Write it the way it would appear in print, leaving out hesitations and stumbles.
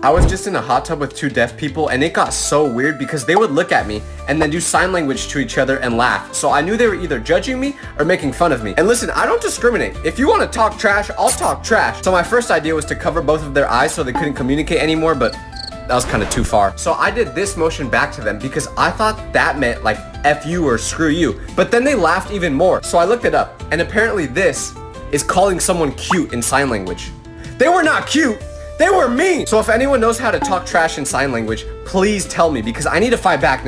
I was just in a hot tub with two deaf people and it got so weird because they would look at me and then do sign language to each other and laugh. So I knew they were either judging me or making fun of me. And listen, I don't discriminate. If you want to talk trash, I'll talk trash. So my first idea was to cover both of their eyes so they couldn't communicate anymore, but that was kind of too far. So I did this motion back to them because I thought that meant like F you or screw you. But then they laughed even more. So I looked it up and apparently this is calling someone cute in sign language. They were not cute. They were mean. So if anyone knows how to talk trash in sign language, please tell me because I need to fight back next